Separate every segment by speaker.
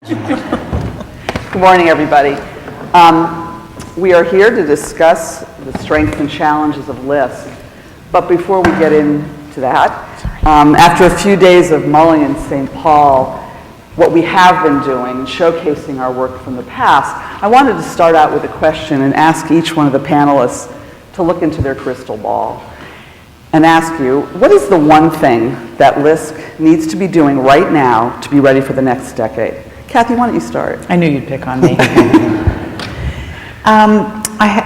Speaker 1: Good morning, everybody. We are here to discuss the strengths and challenges of LISC. But before we get into that, after a few days of mulling in St. Paul, what we have been doing and showcasing our work from the past, I wanted to start out with a question and ask each one of the panelists to look into their crystal ball and ask you, what is the one thing that LISC needs to be doing right now to be ready for the next decade? Kathy, why don't you start?
Speaker 2: I knew you'd pick on me.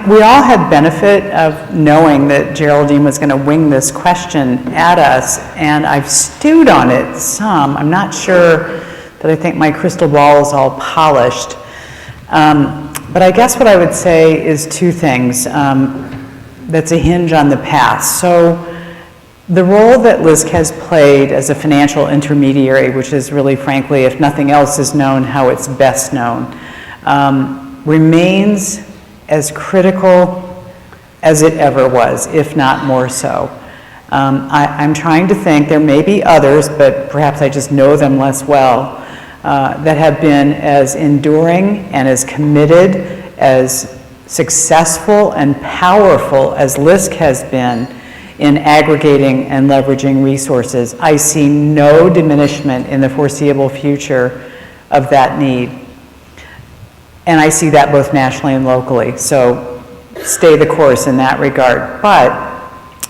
Speaker 2: We all had benefit of knowing that Geraldine was going to wing this question at us, and I've stewed on it some. I'm not sure that I think my crystal ball is all polished. But I guess what I would say is two things that's a hinge on the past. So the role that LISC has played as a financial intermediary, which is really, frankly, if nothing else is known, how it's best known, remains as critical as it ever was, if not more so. I'm trying to think, there may be others, but perhaps I just know them less well, that have been as enduring and as committed, as successful and powerful as LISC has been in aggregating and leveraging resources. I see no diminishment in the foreseeable future of that need. And I see that both nationally and locally. So stay the course in that regard. But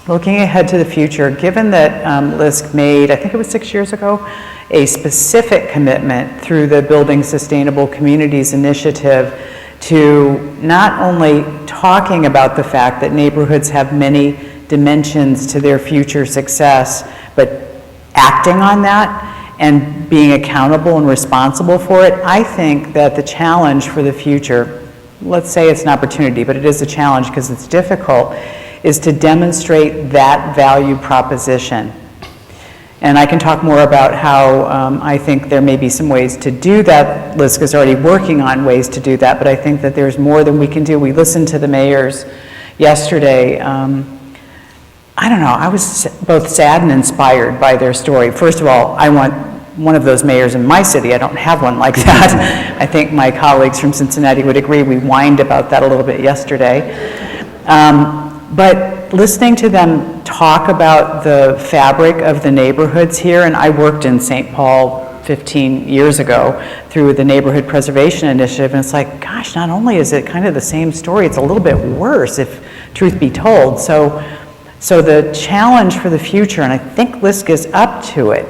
Speaker 2: looking ahead to the future, given that LISC made, I think it was 6 years ago, a specific commitment through the Building Sustainable Communities initiative to not only talking about the fact that neighborhoods have many dimensions to their future success, but acting on that and being accountable and responsible for it, I think that the challenge for the future, let's say it's an opportunity, but it is a challenge because it's difficult, is to demonstrate that value proposition. And I can talk more about how I think there may be some ways to do that. LISC is already working on ways to do that, but I think that there's more than we can do. We listened to the mayors yesterday. I don't know, I was both sad and inspired by their story. First of all, I want one of those mayors in my city. I don't have one like that. I think my colleagues from Cincinnati would agree. We whined about that a little bit yesterday. But listening to them talk about the fabric of the neighborhoods here, and I worked in St. Paul 15 years ago through the Neighborhood Preservation Initiative, and it's like, gosh, not only is it kind of the same story, it's a little bit worse if truth be told. So the challenge for the future, and I think LISC is up to it,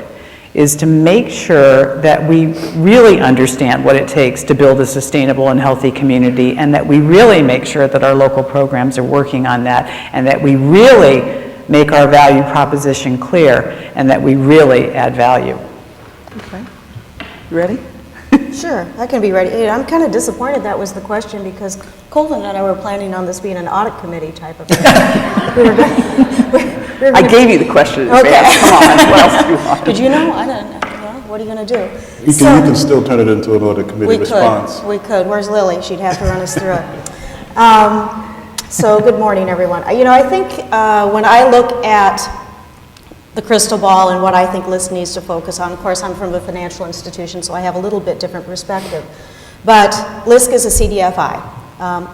Speaker 2: is to make sure that we really understand what it takes to build a sustainable and healthy community, and that we really make sure that our local programs are working on that, and that we really make our value proposition clear, and that we really add value.
Speaker 1: Okay. You ready?
Speaker 3: Sure, I can be ready. I'm kind of disappointed that was the question because Colvin and I were planning on this being an audit committee type of thing.
Speaker 1: I gave you the question in advance. Come on, what else do you want?
Speaker 3: Did you know? I don't know. Well, what are you going to do?
Speaker 4: You can still turn it into an audit committee response.
Speaker 3: We could. Where's Lily? She'd have to run us through it. So good morning, everyone. I think when I look at the crystal ball and what I think LISC needs to focus on. Of course, I'm from a financial institution, so I have a little bit different perspective. But LISC is a CDFI,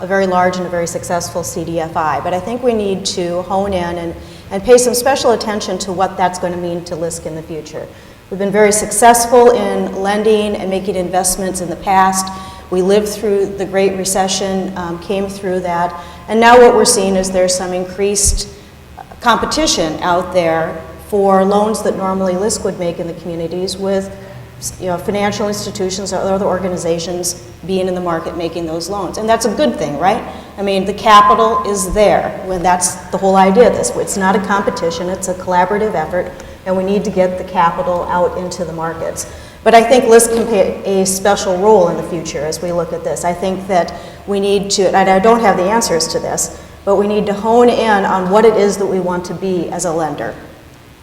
Speaker 3: a very large and a very successful CDFI. But I think we need to hone in and pay some special attention to what that's going to mean to LISC in the future. We've been very successful in lending and making investments in the past. We lived through the Great Recession, came through that. And now what we're seeing is there's some increased competition out there for loans that normally LISC would make in the communities with financial institutions or other organizations being in the market making those loans. And that's a good thing, right? I mean, the capital is there. When that's the whole idea of this. It's not a competition, it's a collaborative effort, and we need to get the capital out into the markets. But I think LISC can play a special role in the future as we look at this. I think that we need to, and I don't have the answers to this, but we need to hone in on what it is that we want to be as a lender.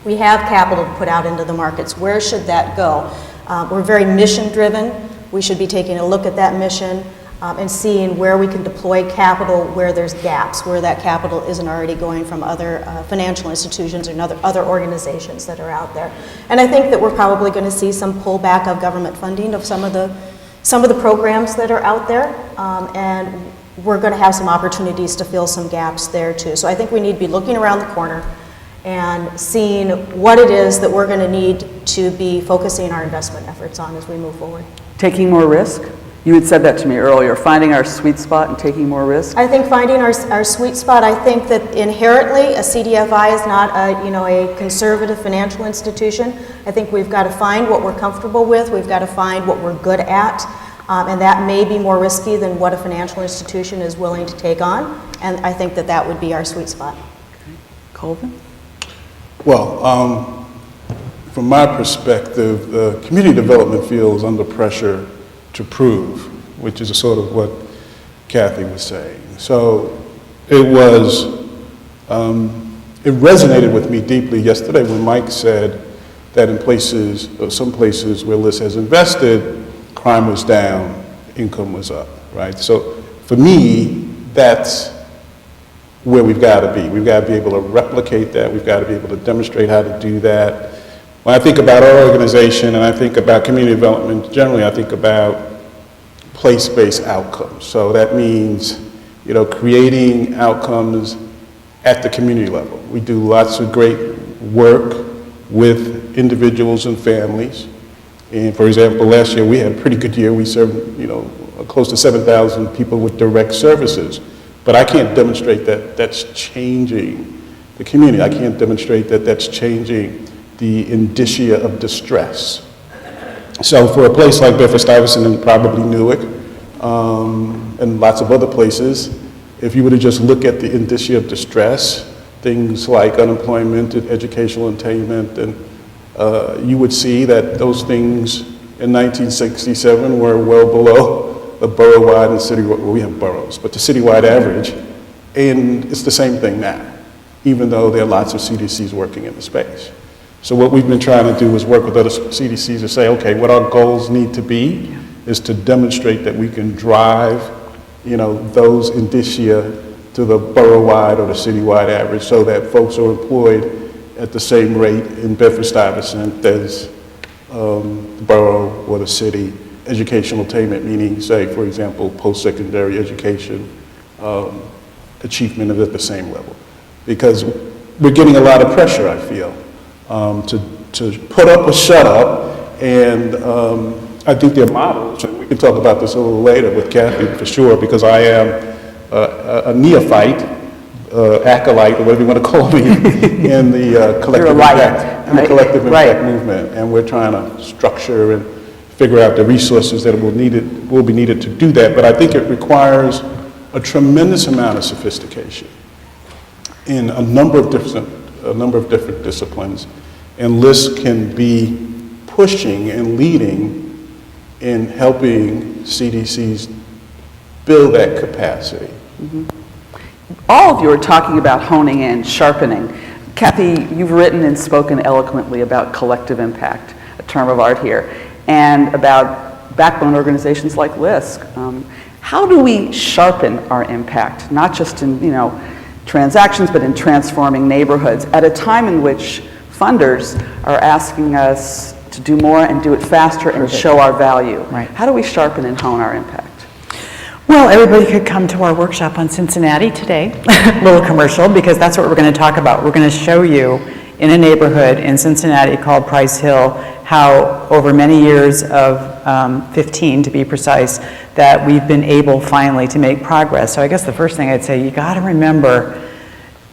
Speaker 3: We have capital to put out into the markets. Where should that go? We're very mission driven. We should be taking a look at that mission and seeing where we can deploy capital, where there's gaps, where that capital isn't already going from other financial institutions and other organizations that are out there. And I think that we're probably going to see some pullback of government funding of some of the some of the programs that are out there, and we're going to have some opportunities to fill some gaps there too. So I think we need to be looking around the corner and seeing what it is that we're going to need to be focusing our investment efforts on as we move forward.
Speaker 1: Taking more risk? You had said that to me earlier, finding our sweet spot and taking more risk?
Speaker 3: I think finding our sweet spot, I think that inherently a CDFI is not a conservative financial institution. I think we've got to find what we're comfortable with, we've got to find what we're good at, and that may be more risky than what a financial institution is willing to take on, and I think that that would be our sweet spot.
Speaker 1: Okay. Colvin?
Speaker 4: Well, from my perspective, the community development field is under pressure to prove, which is sort of what Kathy was saying. So it resonated with me deeply yesterday when Mike said that in places, or some places where LISC has invested, crime was down, income was up, right? So for me, that's where we've got to be. We've got to be able to replicate that. We've got to be able to demonstrate how to do that. When I think about our organization and I think about community development generally, I think about place-based outcomes. So that means, creating outcomes at the community level. We do lots of great work with individuals and families. And for example, last year we had a pretty good year. We served, close to 7,000 people with direct services. But I can't demonstrate that that's changing the community. I can't demonstrate that that's changing the indicia of distress. So for a place like Bedford-Stuyvesant and probably Newark, and lots of other places, if you were to just look at the indicia of distress, things like unemployment and educational attainment, and you would see that those things in 1967 were well below the borough-wide and city, well, we have boroughs, but the citywide average, and it's the same thing now, even though there are lots of CDCs working in the space. So what we've been trying to do is work with other CDCs to say, okay, what our goals need to be is to demonstrate that we can drive, those indicia to the borough-wide or the citywide average so that folks are employed at the same rate in Bedford-Stuyvesant as the borough or the city. Educational attainment, meaning, say, for example, post-secondary education, achievement is at the same level. Because we're getting a lot of pressure, I feel, to put up or shut up, and I think there are models, and we can talk about this a little later with Kathy for sure, because I am a neophyte, acolyte, or whatever you want to call me, in the collective impact, the collective impact movement, and we're trying to structure and figure out the resources that will be needed to do that. But I think it requires a tremendous amount of sophistication in a number of different disciplines, and LISC can be pushing and leading in helping CDCs build that capacity.
Speaker 1: Mm-hmm. All of you are talking about honing in, sharpening. Kathy, you've written and spoken eloquently about collective impact, a term of art here, and about backbone organizations like LISC. How do we sharpen our impact, not just in transactions, but in transforming neighborhoods at a time in which funders are asking us to do more and do it faster and show our value?
Speaker 2: Right.
Speaker 1: How do we sharpen and hone our impact?
Speaker 2: Well, everybody could come to our workshop on Cincinnati today, little commercial, because that's what we're going to talk about. We're going to show you in a neighborhood in Cincinnati called Price Hill how over many years of 15 to be precise, that we've been able finally to make progress. So I guess the first thing I'd say, you got to remember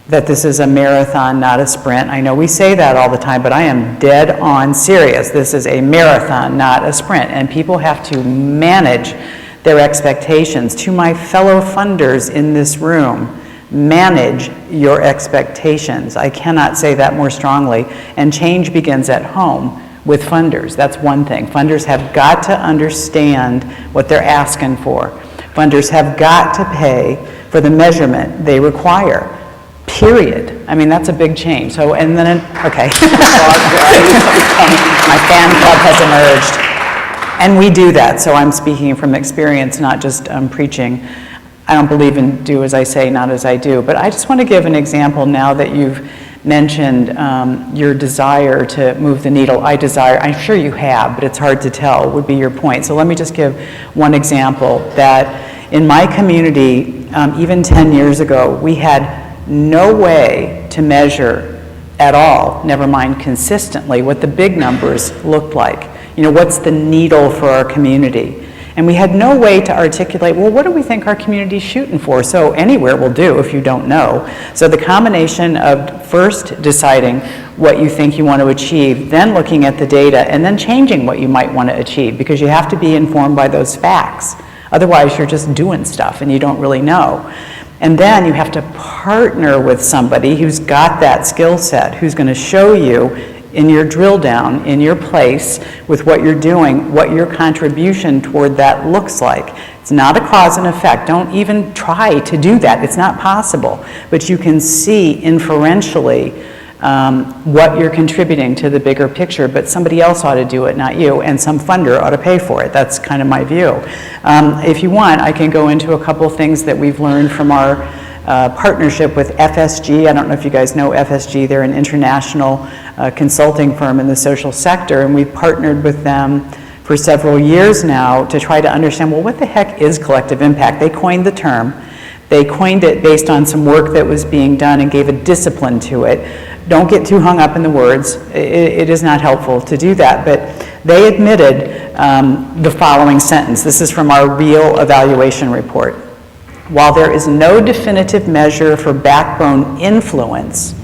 Speaker 2: that this is a marathon, not a sprint. I know we say that all the time, but I am dead on serious. This is a marathon, not a sprint, and people have to manage their expectations. To my fellow funders in this room, manage your expectations. I cannot say that more strongly. And change begins at home with funders. That's one thing. Funders have got to understand what they're asking for. Funders have got to pay for the measurement they require. Period. I mean, that's a big change. So, and then, okay. My fan club has emerged. And we do that, so I'm speaking from experience, not just preaching. I don't believe in do as I say, not as I do. But I just want to give an example now that you've mentioned your desire to move the needle. I'm sure you have, but it's hard to tell, would be your point. So let me just give one example that in my community, even 10 years ago, we had no way to measure at all, never mind consistently, what the big numbers looked like. You know, what's the needle for our community? And we had no way to articulate, well, what do we think our community's shooting for? So anywhere will do if you don't know. So the combination of first deciding what you think you want to achieve, then looking at the data, and then changing what you might want to achieve, because you have to be informed by those facts. Otherwise, you're just doing stuff and you don't really know. And then you have to partner with somebody who's got that skill set, who's going to show you in your drill down, in your place, with what you're doing, what your contribution toward that looks like. It's not a cause and effect. Don't even try to do that. It's not possible. But you can see inferentially what you're contributing to the bigger picture, but somebody else ought to do it, not you, and some funder ought to pay for it. That's kind of my view. If you want, I can go into a couple things that we've learned from our partnership with FSG. I don't know if you guys know FSG. They're an international consulting firm in the social sector, and we've partnered with them for several years now to try to understand, well, what the heck is collective impact? They coined the term. They coined it based on some work that was being done and gave a discipline to it. Don't get too hung up in the words. It is not helpful to do that, but they admitted the following sentence. This is from our real evaluation report. While there is no definitive measure for backbone influence,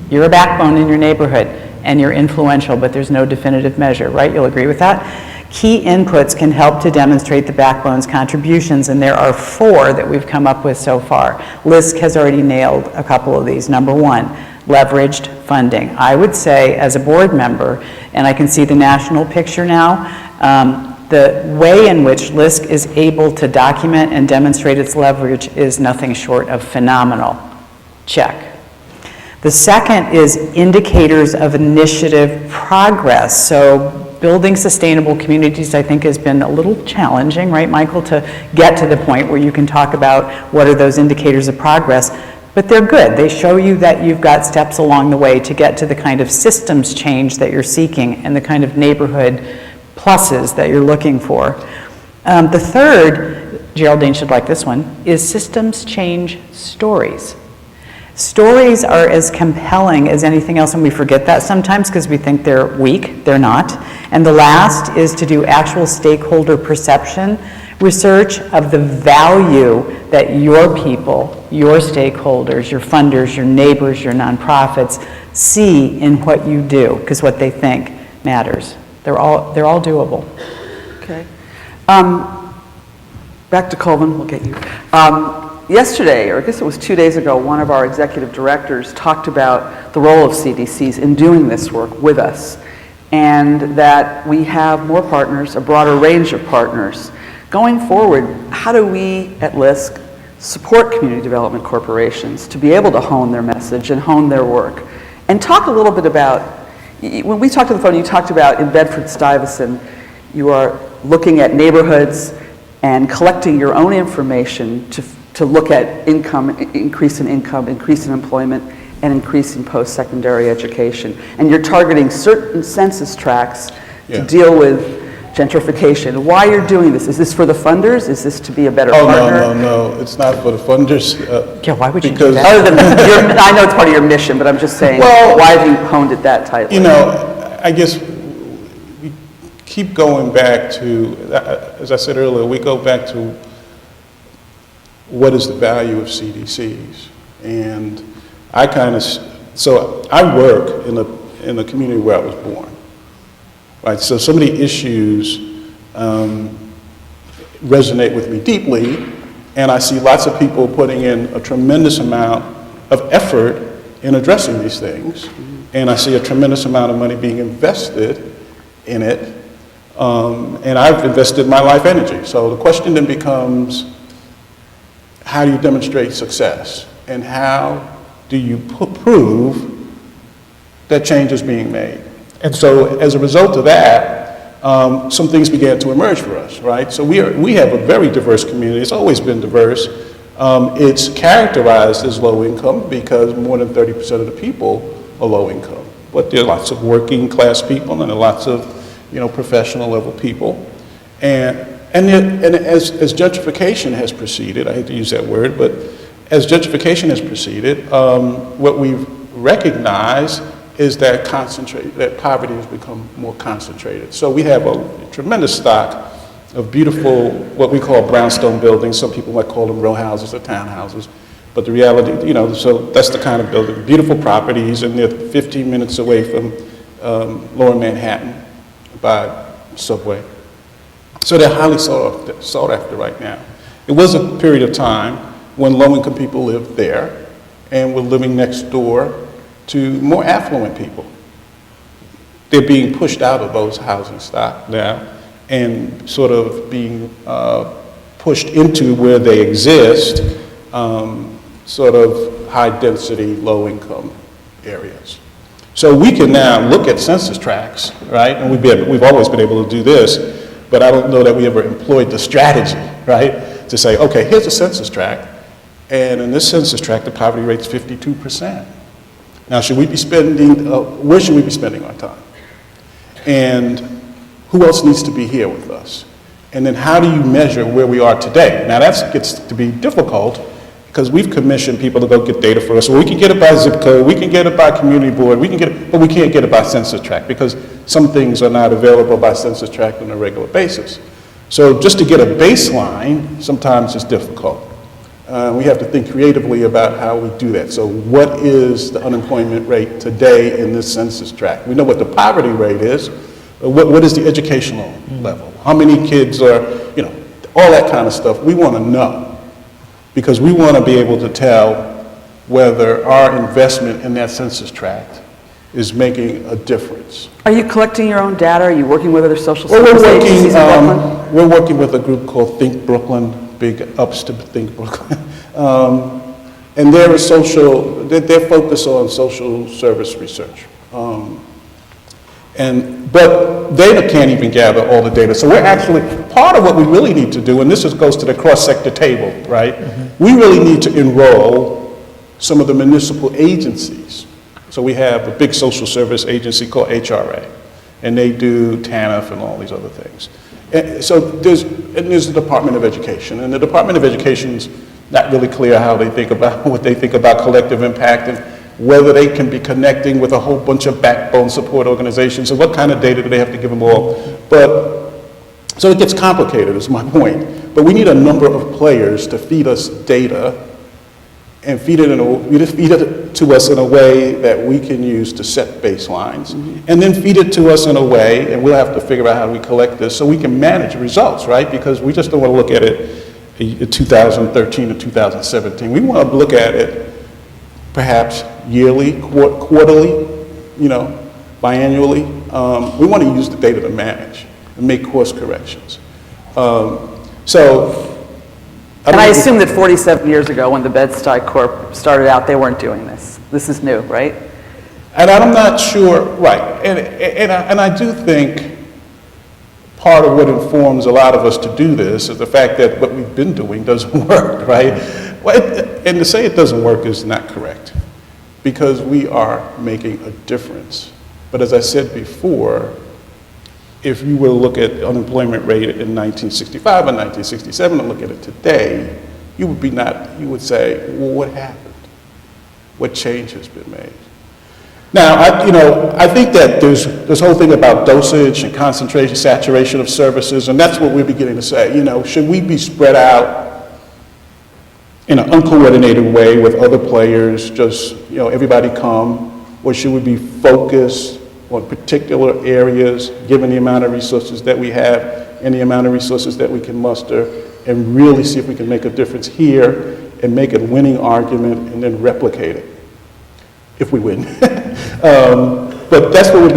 Speaker 2: you're a backbone in your neighborhood and you're influential, but there's no definitive measure, right? You'll agree with that? Key inputs can help to demonstrate the backbone's contributions, and there are 4 that we've come up with so far. LISC has already nailed a couple of these. Number 1, leveraged funding. I would say, as a board member, and I can see the national picture now, the way in which LISC is able to document and demonstrate its leverage is nothing short of phenomenal. Check. The second is indicators of initiative progress. So building sustainable communities, I think, has been a little challenging, right, Michael, to get to the point where you can talk about what are those indicators of progress. But they're good. They show you that you've got steps along the way to get to the kind of systems change that you're seeking and the kind of neighborhood pluses that you're looking for. The third, Geraldine should like this one, is systems change stories. Stories are as compelling as anything else, and we forget that sometimes because we think they're weak. They're not. And the last is to do actual stakeholder perception research of the value that your people, your stakeholders, your funders, your neighbors, your nonprofits see in what you do, because what they think matters. They're all doable.
Speaker 1: Okay. Back to Colvin, we'll get you. Yesterday, or I guess it was 2 days ago, one of our executive directors talked about the role of CDCs in doing this work with us, and that we have more partners, a broader range of partners. Going forward, how do we at LISC support community development corporations to be able to hone their message and hone their work? And talk a little bit about, when we talked on the phone, you talked about in Bedford-Stuyvesant, you are looking at neighborhoods and collecting your own information to look at income, increase in employment, and increase in post-secondary education. And you're targeting certain census tracts to deal with gentrification. Why you're doing this? Is this for the funders? Is this to be a better partner?
Speaker 4: No, it's not for the funders.
Speaker 2: Yeah, why would you do that?
Speaker 1: Other than, I know it's part of your mission, but I'm just saying,
Speaker 4: Well,
Speaker 1: why have you honed it that tightly?
Speaker 4: You know, I guess we keep going back to, as I said earlier, we go back to what is the value of CDCs. And I so I work in a community where I was born. Right, so some of the issues resonate with me deeply, and I see lots of people putting in a tremendous amount of effort in addressing these things, and I see a tremendous amount of money being invested in it, and I've invested my life energy. So the question then becomes, how do you demonstrate success, and how do you prove that change is being made? And so as a result of that, some things began to emerge for us, right? So we have a very diverse community. It's always been diverse. It's characterized as low income because more than 30% of the people are low income. But there are lots of working class people and there are lots of, professional level people. And as gentrification has proceeded, I hate to use that word, but as gentrification has proceeded, what we've recognized is that poverty has become more concentrated. So we have a tremendous stock of beautiful, what we call brownstone buildings. Some people might call them row houses or townhouses. But the reality, so that's the kind of building. Beautiful properties, and they're 15 minutes away from Lower Manhattan by subway. So they're highly sought after right now. It was a period of time when low-income people lived there and were living next door to more affluent people. They're being pushed out of those housing stock now and sort of being pushed into where they exist, sort of high-density, low-income areas. So we can now look at census tracts, right? And we've always been able to do this, but I don't know that we ever employed the strategy, right? To say, okay, here's a census tract, and in this census tract, the poverty rate's 52%. Now, should we be spending, where should we be spending our time? And who else needs to be here with us? And then how do you measure where we are today? Now, that gets to be difficult because we've commissioned people to go get data for us. So we can get it by zip code, we can get it by community board, we can get it, but we can't get it by census tract because some things are not available by census tract on a regular basis. So just to get a baseline sometimes is difficult. We have to think creatively about how we do that. So what is the unemployment rate today in this census tract? We know what the poverty rate is. What is the educational level? How many kids are, all that kind of stuff. We want to know because we want to be able to tell whether our investment in that census tract is making a difference.
Speaker 1: Are you collecting your own data? Are you working with other social
Speaker 4: Well,
Speaker 1: service agencies in Brooklyn?
Speaker 4: we're working with a group called Think Brooklyn, big ups to Think Brooklyn. And they're focused on social service research. But they can't even gather all the data. So we're actually, part of what we really need to do, and this goes to the cross-sector table, right? Mm-hmm. We really need to enroll some of the municipal agencies. So we have a big social service agency called HRA, and they do TANF and all these other things. And so there's the Department of Education, and the Department of Education's not really clear how they think about, what they think about collective impact and whether they can be connecting with a whole bunch of backbone support organizations, and what kind of data do they have to give them all. But, so it gets complicated is my point. But we need a number of players to feed us data and feed it to us in a way that we can use to set baselines, and then feed it to us in a way, and we'll have to figure out how we collect this so we can manage results, right? Because we just don't want to look at it in 2013 and 2017. We want to look at it perhaps yearly, quarterly, biannually. We want to use the data to manage and make course corrections.
Speaker 1: And I assume that 47 years ago when the Bed-Stuy Corp started out, they weren't doing this. This is new, right?
Speaker 4: And I'm not sure, right. And I do think part of what informs a lot of us to do this is the fact that what we've been doing doesn't work, right? And to say it doesn't work is not correct because we are making a difference. But as I said before, if you were to look at the unemployment rate in 1965 and 1967 and look at it today, you would say, well, what happened? What change has been made? Now, I think that there's this whole thing about dosage and concentration, saturation of services, and that's what we're beginning to say. Should we be spread out in an uncoordinated way with other players, just, everybody come, or should we be focused on particular areas, given the amount of resources that we have and the amount of resources that we can muster, and really see if we can make a difference here and make a winning argument and then replicate it, if we win. But that's what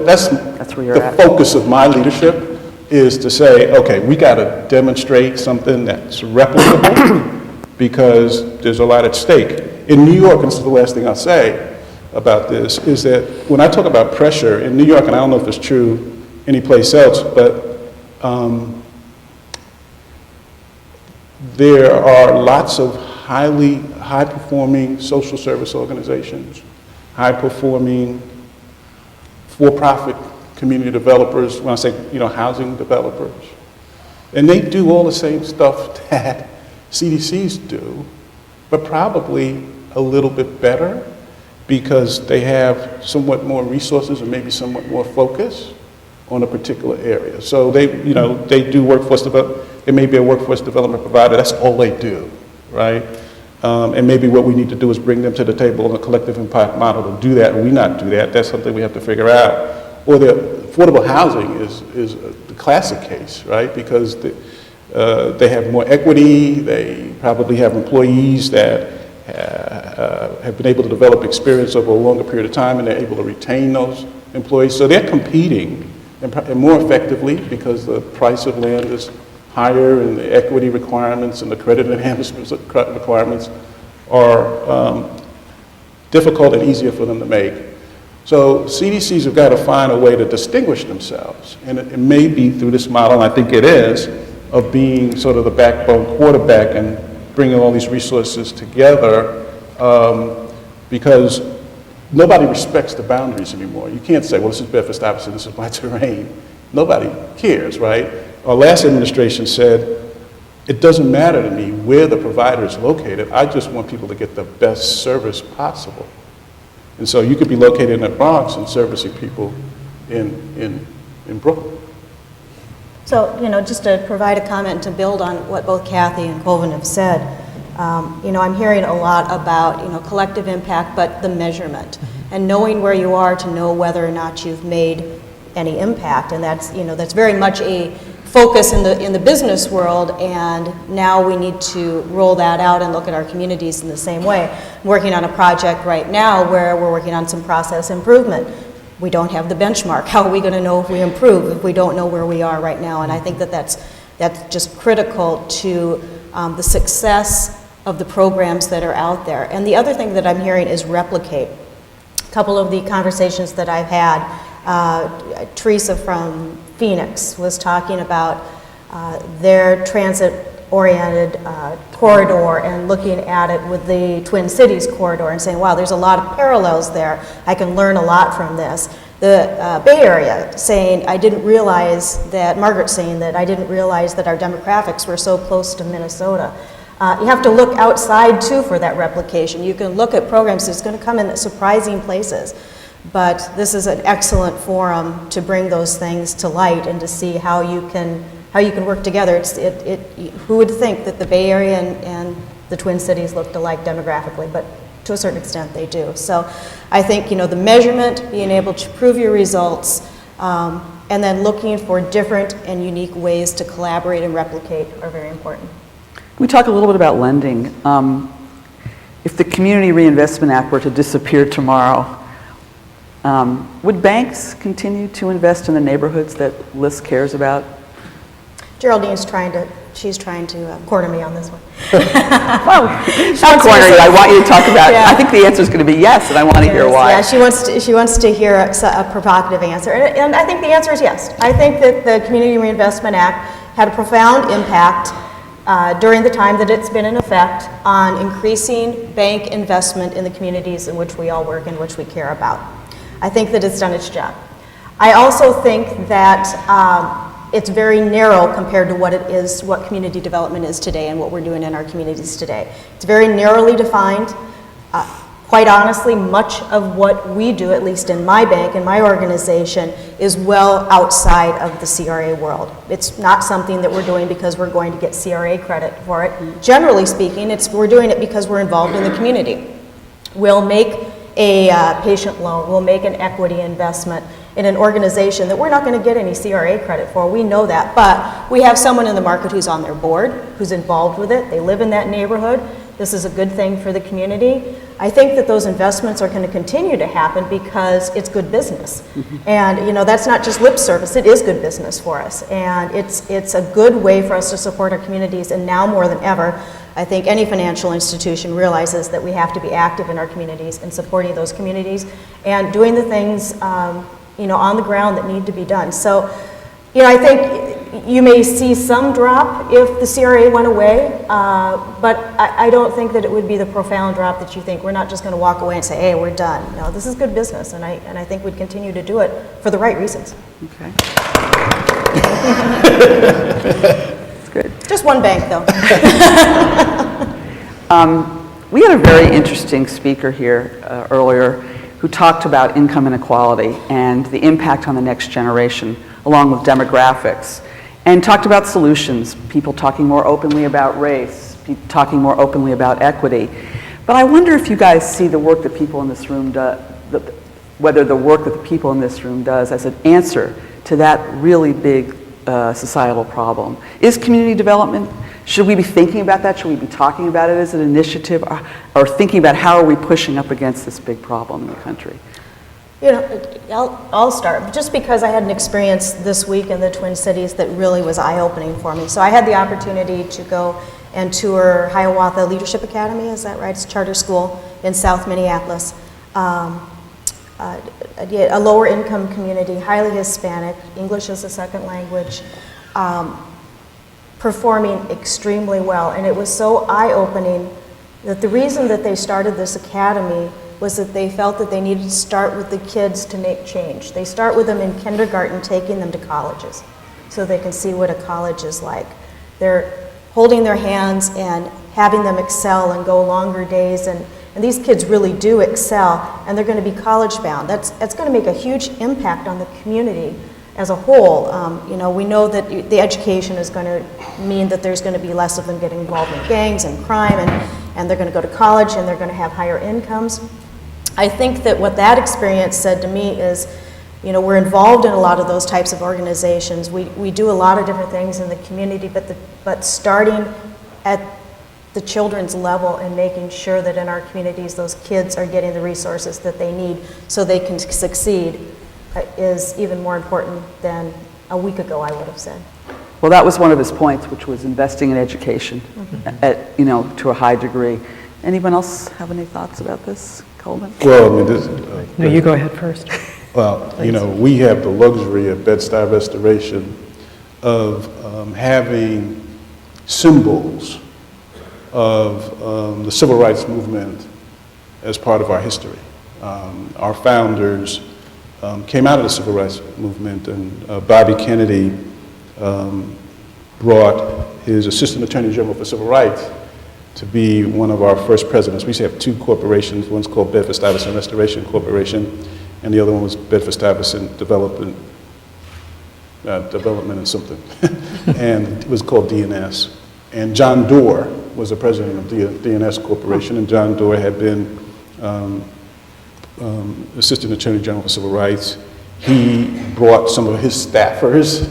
Speaker 4: that's where you're at. The focus of my leadership is to say, okay, we got to demonstrate something that's replicable because there's a lot at stake. In New York, and this is the last thing I'll say about this, is that when I talk about pressure in New York, and I don't know if it's true anyplace else, but there are lots of high-performing social service organizations high-performing, for-profit community developers, when I say, housing developers. And they do all the same stuff that CDCs do, but probably a little bit better because they have somewhat more resources and maybe somewhat more focus on a particular area. So they do workforce development. They may be a workforce development provider. That's all they do, right? And maybe what we need to do is bring them to the table in a collective impact model to do that, and we not do that. That's something we have to figure out. Or the affordable housing is the classic case, right? Because they have more equity, they probably have employees that have been able to develop experience over a longer period of time, and they're able to retain those employees. So they're competing and more effectively because the price of land is higher and the equity requirements and the credit enhancement requirements are difficult and easier for them to make. So CDCs have got to find a way to distinguish themselves. And it may be through this model, and I think it is, of being sort of the backbone quarterback and bringing all these resources together because nobody respects the boundaries anymore. You can't say, well, this is Bedford-Stuyvesant, this is my terrain. Nobody cares, right? Our last administration said, it doesn't matter to me where the provider is located. I just want people to get the best service possible. And so you could be located in the Bronx and servicing people in Brooklyn.
Speaker 3: So, just to provide a comment to build on what both Kathy and Colvin have said, I'm hearing a lot about, collective impact, but the measurement and knowing where you are to know whether or not you've made any impact. And that's, that's very much a focus in the business world, and now we need to roll that out and look at our communities in the same way. I'm working on a project right now where we're working on some process improvement. We don't have the benchmark. How are we going to know if we improve if we don't know where we are right now? And I think that that's just critical to the success of the programs that are out there. And the other thing that I'm hearing is replicate. A couple of the conversations that I've had, Teresa from Phoenix was talking about their transit-oriented corridor and looking at it with the Twin Cities corridor and saying, wow, there's a lot of parallels there. I can learn a lot from this. The Bay Area saying, I didn't realize that, Margaret saying that I didn't realize that our demographics were so close to Minnesota. You have to look outside too for that replication. You can look at programs that's going to come in at surprising places. But this is an excellent forum to bring those things to light and to see how you can work together. Who would think that the Bay Area and the Twin Cities looked alike demographically, but to a certain extent they do. So I think the measurement, being able to prove your results, and then looking for different and unique ways to collaborate and replicate are very important.
Speaker 1: Can we talk a little bit about lending? If the Community Reinvestment Act were to disappear tomorrow, would banks continue to invest in the neighborhoods that LISC cares about?
Speaker 3: Geraldine's trying to corner me on this one.
Speaker 1: Well, not corner you. I want you to talk about it.
Speaker 3: Yeah.
Speaker 1: I think the answer is going to be yes, and I want to hear why.
Speaker 3: Yeah, she wants to hear a provocative answer, and I think the answer is yes. I think that the Community Reinvestment Act had a profound impact during the time that it's been in effect on increasing bank investment in the communities in which we all work and which we care about. I think that it's done its job. I also think that it's very narrow compared to what community development is today and what we're doing in our communities today. It's very narrowly defined. Quite honestly, much of what we do, at least in my bank and my organization, is well outside of the CRA world. It's not something that we're doing because we're going to get CRA credit for it. Generally speaking, we're doing it because we're involved in the community. We'll make a patient loan, we'll make an equity investment in an organization that we're not going to get any CRA credit for. We know that, but we have someone in the market who's on their board, who's involved with it. They live in that neighborhood. This is a good thing for the community. I think that those investments are going to continue to happen because it's good business. And that's not just lip service, it is good business for us. And it's a good way for us to support our communities, and now more than ever, I think any financial institution realizes that we have to be active in our communities and supporting those communities and doing the things on the ground that need to be done. So, I think, you may see some drop if the CRA went away, but I don't think that it would be the profound drop that you think. We're not just going to walk away and say, hey, we're done. No, this is good business, and I think we'd continue to do it for the right reasons.
Speaker 1: Okay. That's good.
Speaker 3: Just one bank, though.
Speaker 1: We had a very interesting speaker here earlier who talked about income inequality and the impact on the next generation, along with demographics, and talked about solutions, people talking more openly about race, people talking more openly about equity. But I wonder if you guys see the work that people in this room do, whether the work that the people in this room does as an answer to that really big societal problem. Is community development, should we be thinking about that? Should we be talking about it as an initiative, or thinking about how are we pushing up against this big problem in the country?
Speaker 3: You know, I'll start, just because I had an experience this week in the Twin Cities that really was eye-opening for me. So I had the opportunity to go and tour Hiawatha Leadership Academy, is that right? It's a charter school in South Minneapolis. A lower income community, highly Hispanic, English as a second language, performing extremely well. And it was so eye-opening that the reason that they started this academy was that they felt that they needed to start with the kids to make change. They start with them in kindergarten, taking them to colleges so they can see what a college is like. They're holding their hands and having them excel and go longer days, and these kids really do excel, and they're going to be college bound. That's going to make a huge impact on the community as a whole. You know, we know that the education is going to mean that there's going to be less of them getting involved in gangs and crime, and they're going to go to college and they're going to have higher incomes. I think that what that experience said to me is, you know, we're involved in a lot of those types of organizations. We do a lot of different things in the community, but starting at the children's level and making sure that in our communities those kids are getting the resources that they need so they can succeed is even more important than a week ago, I would have said.
Speaker 1: Well, that was one of his points, which was investing in education at, you know, to a high degree. Anyone else have any thoughts about this, Coleman?
Speaker 4: Well, I mean, this,
Speaker 2: No, you go ahead first.
Speaker 4: well, you know, we have the luxury at Bed-Stuy Restoration of having symbols of the civil rights movement as part of our history. Our founders came out of the civil rights movement, and Bobby Kennedy brought his Assistant Attorney General for Civil Rights to be one of our first presidents. We used to have two corporations. One's called Bedford-Stuyvesant Restoration Corporation, and the other one was Bedford-Stuyvesant Development and something, and it was called DNS. And John Doerr was the president of DNS Corporation, and John Doerr had been Assistant Attorney General for Civil Rights. He brought some of his staffers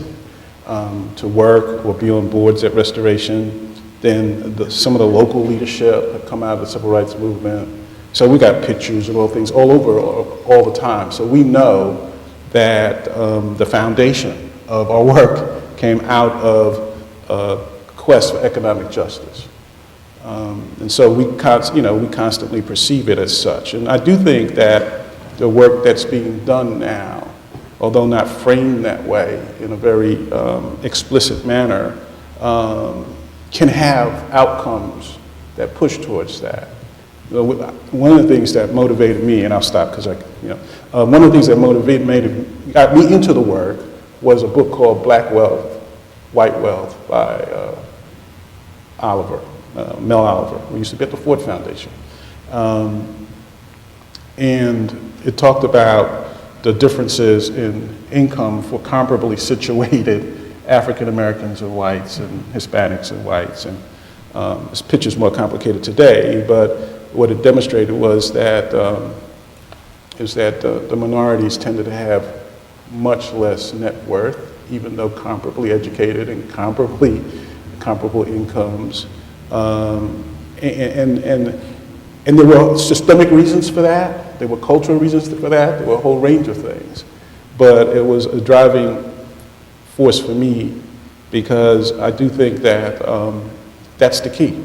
Speaker 4: to work or be on boards at Restoration. Then some of the local leadership had come out of the civil rights movement. So we got pictures and all things all over all the time. So we know that the foundation of our work came out of a quest for economic justice. And so we constantly perceive it as such. And I do think that the work that's being done now, although not framed that way in a very explicit manner, can have outcomes that push towards that. One of the things that motivated me, and I'll stop because one of the things that got me into the work was a book called Black Wealth, White Wealth by Mel Oliver. We used to be at the Ford Foundation. And it talked about the differences in income for comparably situated African Americans and whites and Hispanics and whites. And this picture's more complicated today, but what it demonstrated was that the minorities tended to have much less net worth, even though comparably educated and comparable incomes. And there were systemic reasons for that. There were cultural reasons for that. There were a whole range of things. But it was a driving force for me because I do think that that's the key.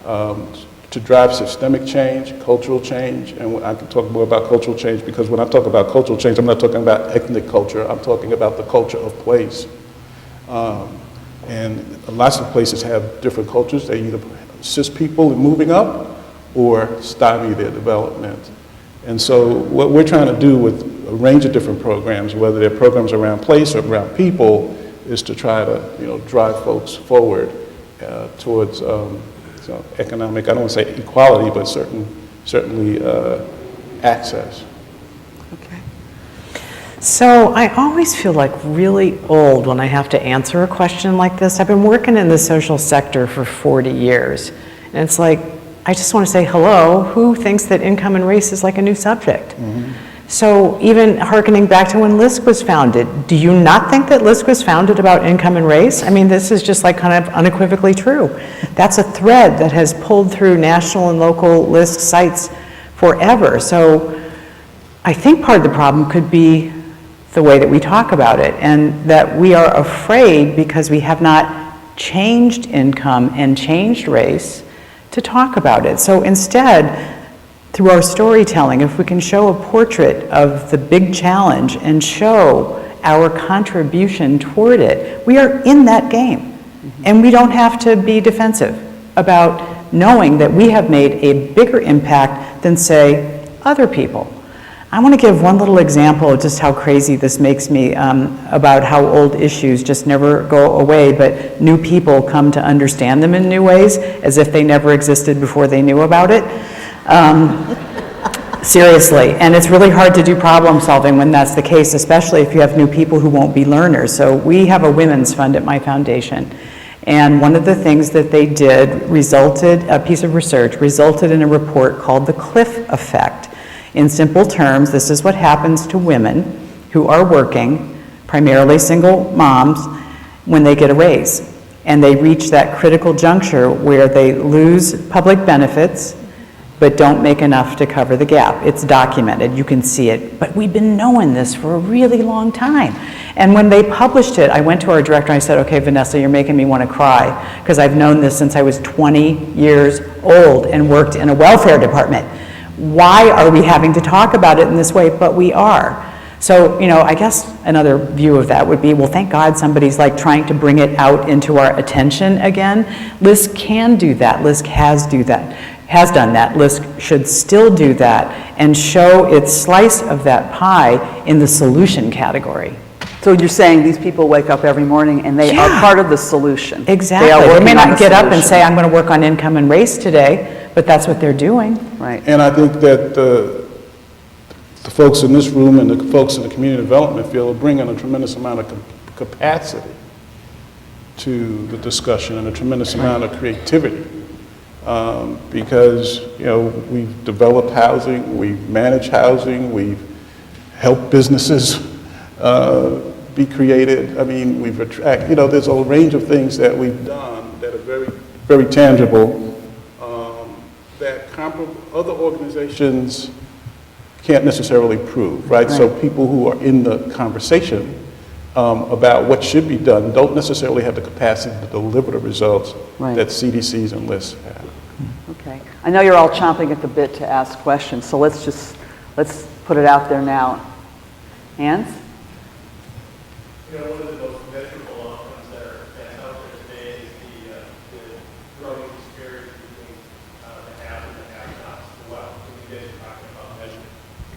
Speaker 4: To drive systemic change, cultural change, and I can talk more about cultural change because when I talk about cultural change, I'm not talking about ethnic culture, I'm talking about the culture of place. And lots of places have different cultures. They either assist people in moving up or stymie their development. And so what we're trying to do with a range of different programs, whether they're programs around place or around people, is to try to drive folks forward towards economic, I don't want to say equality, but certainly access.
Speaker 1: Okay.
Speaker 5: So I always feel like really old when I have to answer a question like this. I've been working in the social sector for 40 years. And it's like, I just want to say hello. Who thinks that income and race is like a new subject? Mm-hmm. So even hearkening back to when LISC was founded, do you not think that LISC was founded about income and race? I mean, this is just like kind of unequivocally true. That's a thread that has pulled through national and local LISC sites forever. So I think part of the problem could be the way that we talk about it, and that we are afraid because we have not changed income and changed race to talk about it. So instead, through our storytelling, if we can show a portrait of the big challenge and show our contribution toward it, we are in that game. Mm-hmm. And we don't have to be defensive about knowing that we have made a bigger impact than, say, other people. I want to give one little example of just how crazy this makes me about how old issues just never go away, but new people come to understand them in new ways, as if they never existed before they knew about it. Seriously, and it's really hard to do problem solving when that's the case, especially if you have new people who won't be learners. So we have a women's fund at my foundation, and one of the things that they did a piece of research resulted in a report called the cliff effect. In simple terms, this is what happens to women who are working, primarily single moms, when they get a raise. And they reach that critical juncture where they lose public benefits, but don't make enough to cover the gap. It's documented, you can see it. But we've been knowing this for a really long time. And when they published it, I went to our director and I said, okay, Vanessa, you're making me want to cry, because I've known this since I was 20 years old and worked in a welfare department. Why are we having to talk about it in this way? But we are. So, I guess another view of that would be, well, thank God somebody's like trying to bring it out into our attention again. LISC can do that. LISC has done that. LISC should still do that and show its slice of that pie in the solution category.
Speaker 1: So you're saying these people wake up every morning and they are part of the solution.
Speaker 5: Exactly. They may not get up and say, I'm going to work on income and race today, but that's what they're doing.
Speaker 1: Right.
Speaker 4: And I think that the folks in this room and the folks in the community development field are bringing a tremendous amount of capacity to the discussion and a tremendous amount of creativity. Because, we've developed housing, we've managed housing, we've helped businesses be created. I mean, we've attracted, there's a range of things that we've done that are very, very tangible that other organizations can't necessarily prove, right? So people who are in the conversation about what should be done don't necessarily have the capacity to deliver the results that CDCs and LISC have.
Speaker 1: Okay. I know you're all chomping at the bit to ask questions, so let's put it out there now. Hans?
Speaker 6: One of the most measurable outcomes that's out there today is the growing disparity between the have and the have-nots as well.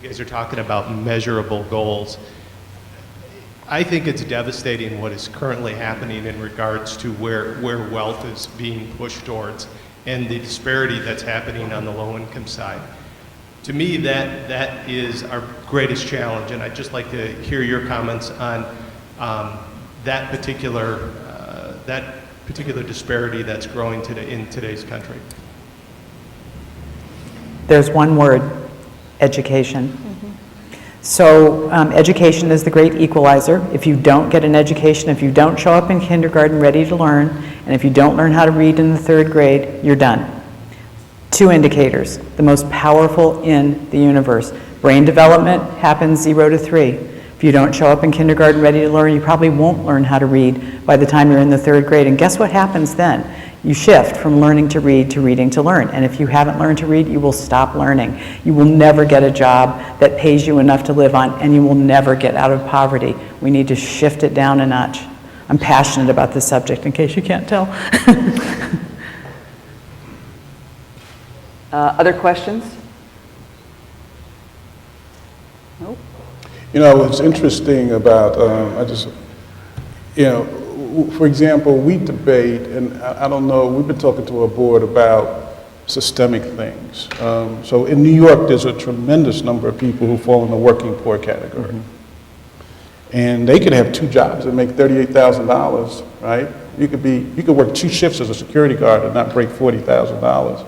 Speaker 6: You guys are talking about measurable goals. I think it's devastating what is currently happening in regards to where wealth is being pushed towards and the disparity that's happening on the low-income side. To me, that is our greatest challenge, and I'd just like to hear your comments on that particular disparity that's growing in today's country.
Speaker 2: There's one word, education. So education is the great equalizer. If you don't get an education, if you don't show up in kindergarten ready to learn, and if you don't learn how to read in the 3rd grade, you're done. 2 indicators, the most powerful in the universe. Brain development happens 0 to 3. If you don't show up in kindergarten ready to learn, you probably won't learn how to read by the time you're in the 3rd grade. And guess what happens then? You shift from learning to read to reading to learn. And if you haven't learned to read, you will stop learning. You will never get a job that pays you enough to live on, and you will never get out of poverty. We need to shift it down a notch. I'm passionate about this subject, in case you can't tell.
Speaker 1: Other questions? Nope.
Speaker 4: You know, what's interesting about, for example, we debate, and I don't know, we've been talking to a board about systemic things. So in New York, there's a tremendous number of people who fall in the working poor category. And they could have 2 jobs and make $38,000, right? You could work 2 shifts as a security guard and not break $40,000.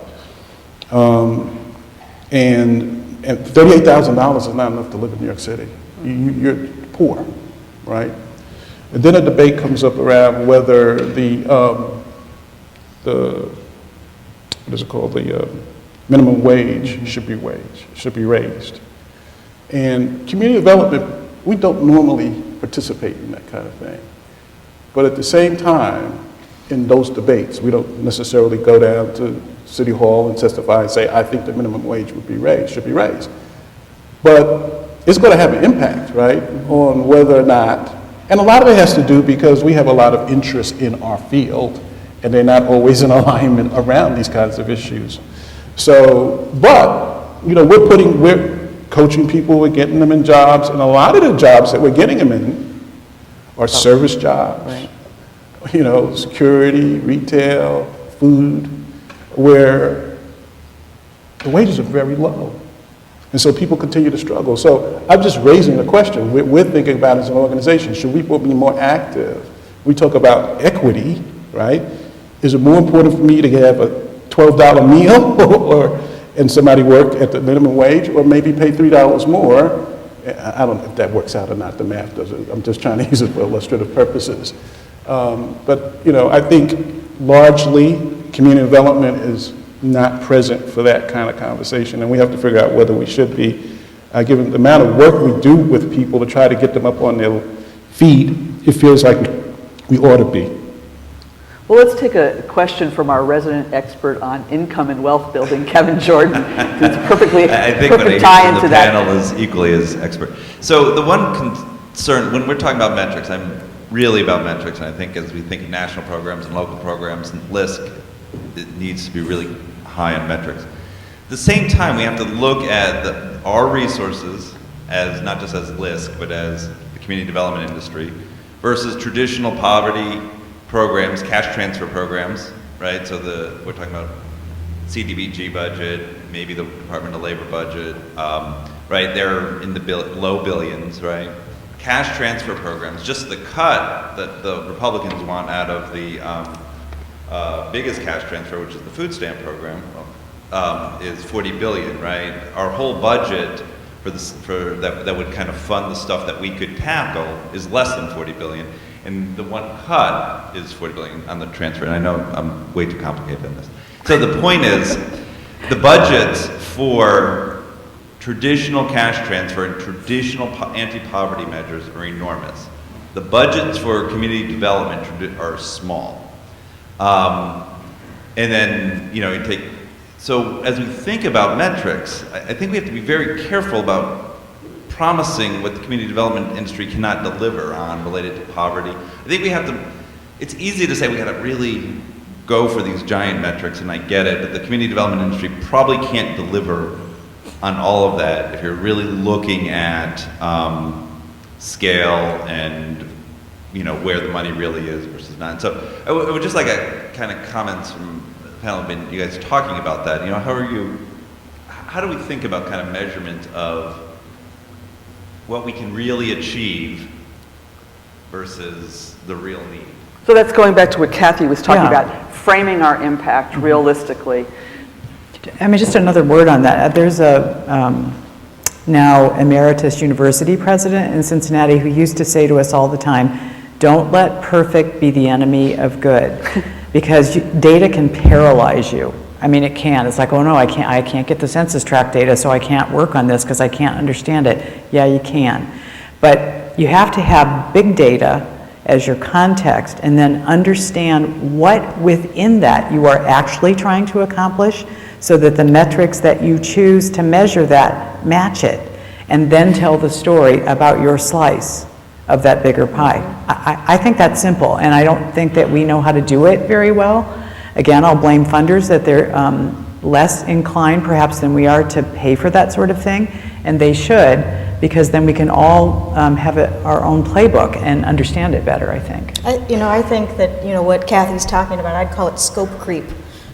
Speaker 4: And $38,000 is not enough to live in New York City. You're poor, right? And then a debate comes up around whether the what is it called, the minimum wage should be raised. And community development, we don't normally participate in that kind of thing. But at the same time, in those debates, we don't necessarily go down to City Hall and testify and say, I think the minimum wage should be raised. But it's going to have an impact, right, on whether or not, and a lot of it has to do because we have a lot of interest in our field, and they're not always in alignment around these kinds of issues. So, but, we're coaching people, we're getting them in jobs, and a lot of the jobs that we're getting them in are service jobs. Right. Security, retail, food, where the wages are very low. And so people continue to struggle. So I'm just raising the question. We're thinking about as an organization, should we be more active? We talk about equity, right? Is it more important for me to have a $12 meal and somebody work at the minimum wage, or maybe pay $3 more? I don't know if that works out or not, the math doesn't. I'm just trying to use it for illustrative purposes. But I think largely community development is not present for that kind of conversation, and we have to figure out whether we should be. Given the amount of work we do with people to try to get them up on their feet, it feels like we ought to be.
Speaker 1: Well, let's take a question from our resident expert on income and wealth building, Kevin Jordan. It's perfect tie into
Speaker 7: the
Speaker 1: that.
Speaker 7: panel is equally as expert. So the one concern, when we're talking about metrics, I'm really about metrics, and I think as we think of national programs and local programs and LISC, it needs to be really high on metrics. At the same time, we have to look at our resources as not just as LISC, but as the community development industry versus traditional poverty programs, cash transfer programs, right? So we're talking about CDBG budget, maybe the Department of Labor budget, right? They're in the low billions, right? Cash transfer programs, just the cut that the Republicans want out of the biggest cash transfer, which is the food stamp program, is $40 billion, right? Our whole budget for that would kind of fund the stuff that we could tackle is less than $40 billion. And the one cut is $40 billion on the transfer. And I know I'm way too complicated on this. So the point is, the budgets for traditional cash transfer and traditional anti-poverty measures are enormous. The budgets for community development are small. And then, you take, so as we think about metrics, I think we have to be very careful about promising what the community development industry cannot deliver on related to poverty. I think we have to, it's easy to say we gotta really go for these giant metrics, and I get it, but the community development industry probably can't deliver on all of that if you're really looking at scale and where the money really is versus not. So I would just like a kind of comments from the panel, you guys talking about that. How do we think about kind of measurement of what we can really achieve versus the real need?
Speaker 1: So that's going back to what Kathy was talking
Speaker 2: Yeah.
Speaker 1: about, framing our impact realistically.
Speaker 2: I mean, just another word on that. There's a now emeritus university president in Cincinnati who used to say to us all the time, don't let perfect be the enemy of good, because data can paralyze you. I mean, it can. It's like, oh no, I can't get the census tract data, so I can't work on this because I can't understand it. Yeah, you can. But you have to have big data as your context and then understand what within that you are actually trying to accomplish so that the metrics that you choose to measure that match it, and then tell the story about your slice of that bigger pie. I think that's simple, and I don't think that we know how to do it very well. Again, I'll blame funders that they're less inclined perhaps than we are to pay for that sort of thing, and they should, because then we can all have our own playbook and understand it better, I think.
Speaker 3: I think that, what Kathy's talking about, I'd call it scope creep.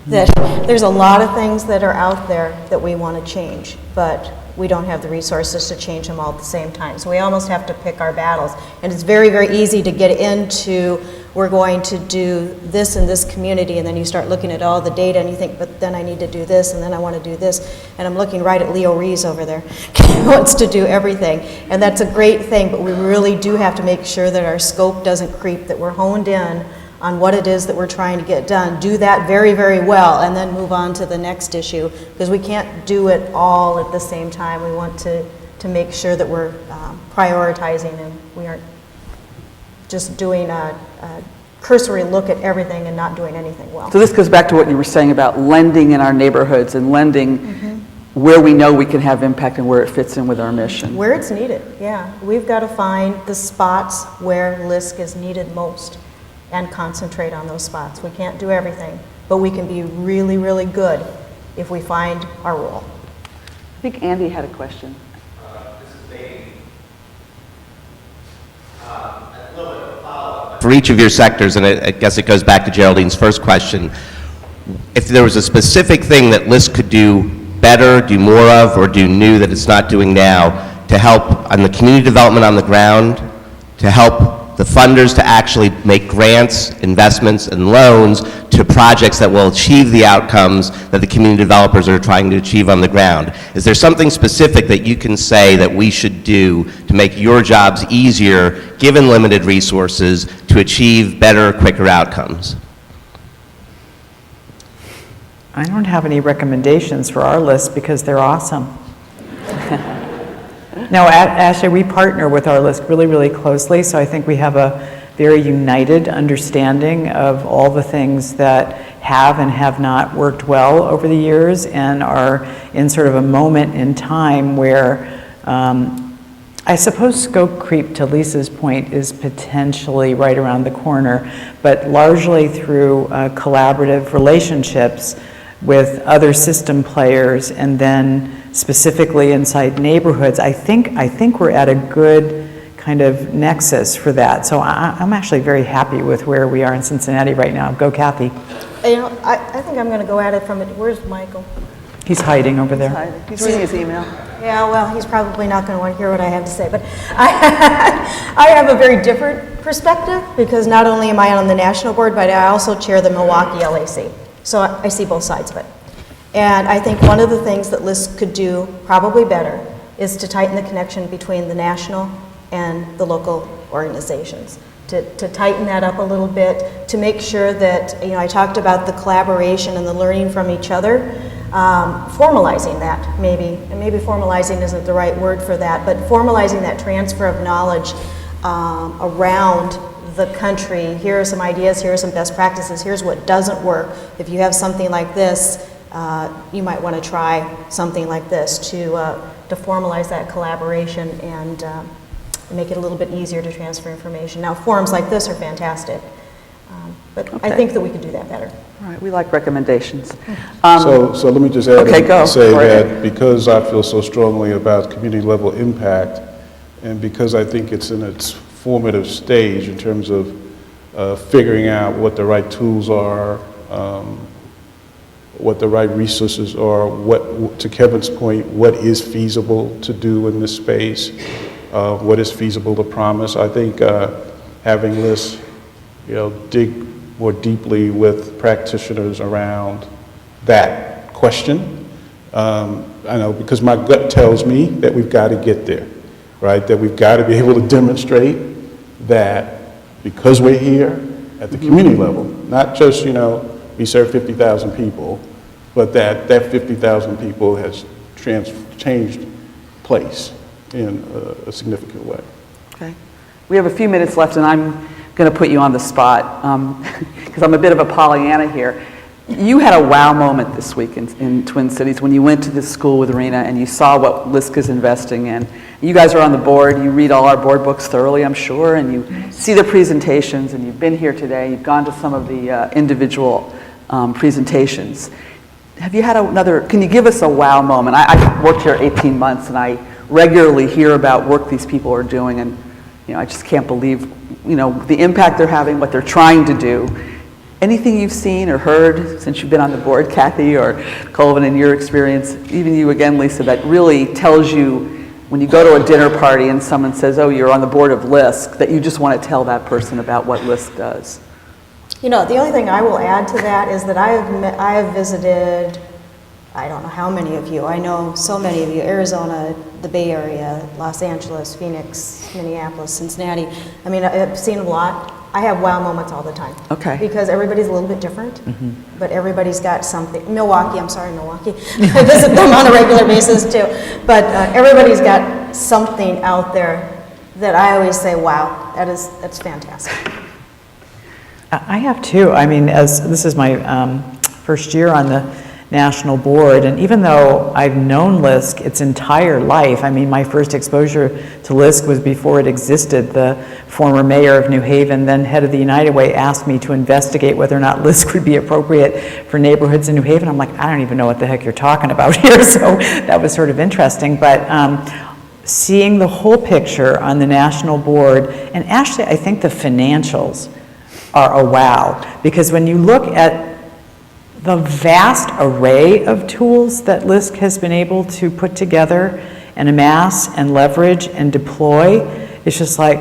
Speaker 3: That there's a lot of things that are out there that we want to change, but we don't have the resources to change them all at the same time. So we almost have to pick our battles. And it's very, very easy to get into, we're going to do this in this community, and then you start looking at all the data and you think, but then I need to do this, and then I want to do this. And I'm looking right at Leo Rees over there. He wants to do everything. And that's a great thing, but we really do have to make sure that our scope doesn't creep, that we're honed in on what it is that we're trying to get done. Do that very, very well, and then move on to the next issue, because we can't do it all at the same time. We want to make sure that we're prioritizing, and we aren't just doing a cursory look at everything and not doing anything well.
Speaker 1: So this goes back to what you were saying about lending in our neighborhoods and lending where we know we can have impact and where it fits in with our mission.
Speaker 3: Where it's needed, yeah. We've got to find the spots where LISC is needed most and concentrate on those spots. We can't do everything, but we can be really, really good if we find our role.
Speaker 1: I think Andy had a question.
Speaker 8: This is Baum. A little bit of a follow-up. For each of your sectors, and I guess it goes back to Geraldine's first question, if there was a specific thing that LISC could do better, do more of, or do new that it's not doing now to help on the community development on the ground, to help the funders to actually make grants, investments, and loans to projects that will achieve the outcomes that the community developers are trying to achieve on the ground. Is there something specific that you can say that we should do to make your jobs easier, given limited resources, to achieve better, quicker outcomes?
Speaker 2: I don't have any recommendations for our list because they're awesome. No, actually, we partner with our LISC really, really closely, so I think we have a very united understanding of all the things that have and have not worked well over the years and are in sort of a moment in time where I suppose scope creep, to Lisa's point, is potentially right around the corner, but largely through collaborative relationships with other system players, and then specifically inside neighborhoods, I think we're at a good kind of nexus for that. So I'm actually very happy with where we are in Cincinnati right now. Go, Kathy.
Speaker 3: I think I'm going to go at it from it. Where's Michael?
Speaker 2: He's hiding over there.
Speaker 1: He's reading his email.
Speaker 3: Yeah, well, he's probably not going to want to hear what I have to say, but I have a very different perspective, because not only am I on the national board, but I also chair the Milwaukee LAC. So I see both sides of it. And I think one of the things that LISC could do probably better is to tighten the connection between the national and the local organizations. To tighten that up a little bit, to make sure that, I talked about the collaboration and the learning from each other, formalizing that maybe, and maybe formalizing isn't the right word for that, but formalizing that transfer of knowledge around the country. Here are some ideas, here are some best practices, here's what doesn't work. If you have something like this, you might want to try something like this to formalize that collaboration and make it a little bit easier to transfer information. Now, forums like this are fantastic, but I think that we could do that better.
Speaker 1: All right, we like recommendations.
Speaker 4: So let me just add and say
Speaker 1: Go ahead.
Speaker 4: that because I feel so strongly about community level impact, and because I think it's in its formative stage in terms of figuring out what the right tools are, what the right resources are, what, to Kevin's point, what is feasible to do in this space, what is feasible to promise. I think having LISC, dig more deeply with practitioners around that question. I know, because my gut tells me that we've got to get there, right? That we've got to be able to demonstrate that because we're here at the community level, not just, we serve 50,000 people, but that 50,000 people has changed place in a significant way.
Speaker 1: Okay. We have a few minutes left, and I'm going to put you on the spot because I'm a bit of a Pollyanna here. You had a wow moment this week in Twin Cities when you went to this school with Rena and you saw what LISC is investing in, You guys are on the board, you read all our board books thoroughly, I'm sure, and you see the presentations, and you've been here today, you've gone to some of the individual presentations. Have you had can you give us a wow moment? I've worked here 18 months, and I regularly hear about work these people are doing, and I just can't believe, the impact they're having, what they're trying to do. Anything you've seen or heard since you've been on the board, Kathy or Colvin, in your experience, even you again, Lisa, that really tells you when you go to a dinner party and someone says, oh, you're on the board of LISC, that you just want to tell that person about what LISC does?
Speaker 3: The only thing I will add to that is that I have visited, I don't know how many of you, I know so many of you, Arizona, the Bay Area, Los Angeles, Phoenix, Minneapolis, Cincinnati. I mean, I've seen a lot. I have wow moments all the time.
Speaker 1: Okay.
Speaker 3: Because everybody's a little bit different, but everybody's got something. Milwaukee, I visit them on a regular basis too. But everybody's got something out there that I always say, wow, that's fantastic.
Speaker 2: I have too. I mean, as this is my first year on the national board, and even though I've known LISC its entire life, I mean, my first exposure to LISC was before it existed. The former mayor of New Haven, then head of the United Way, asked me to investigate whether or not LISC would be appropriate for neighborhoods in New Haven. I'm like, I don't even know what the heck you're talking about here, so that was sort of interesting. But seeing the whole picture on the national board, and actually I think the financials are a wow, because when you look at the vast array of tools that LISC has been able to put together and amass and leverage and deploy, it's just like,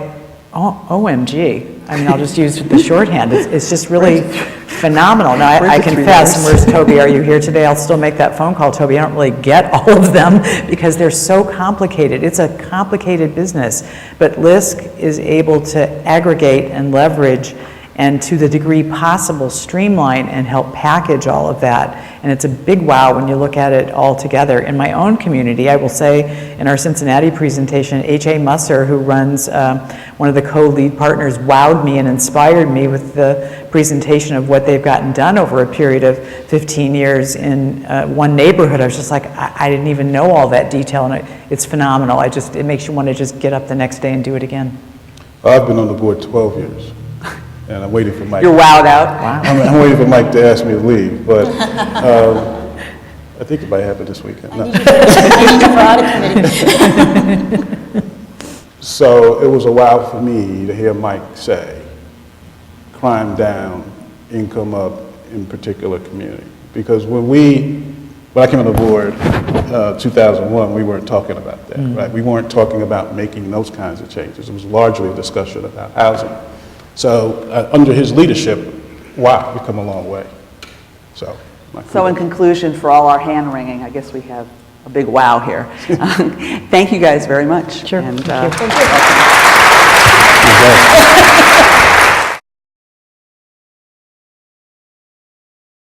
Speaker 2: oh, OMG. I mean, I'll just use the shorthand. It's just really phenomenal. Now, I confess, and where's Toby? Are you here today? I'll still make that phone call, Toby. I don't really get all of them because they're so complicated. It's a complicated business. But LISC is able to aggregate and leverage and to the degree possible streamline and help package all of that. And it's a big wow when you look at it all together. In my own community, I will say, in our Cincinnati presentation, H.A. Musser, who runs one of the co-lead partners, wowed me and inspired me with the presentation of what they've gotten done over a period of 15 years in one neighborhood. I was just like, I didn't even know all that detail, and it's phenomenal. It makes you want to just get up the next day and do it again.
Speaker 4: I've been on the board 12 years. And I'm waiting for Mike.
Speaker 1: You're wowed out?
Speaker 2: Wow.
Speaker 4: I'm waiting for Mike to ask me to leave, but I think it might happen this weekend. No.
Speaker 3: I need you for audit committee.
Speaker 4: So it was a wow for me to hear Mike say, crime down, income up in particular community. Because when I came on the board, 2001, we weren't talking about that, right? We weren't talking about making those kinds of changes. It was largely a discussion about housing. So under his leadership, wow, we've come a long way. So
Speaker 1: in conclusion, for all our hand wringing, I guess we have a big wow here. Thank you guys very much.
Speaker 2: Sure.
Speaker 1: And,
Speaker 2: Thank you.
Speaker 3: Thank you.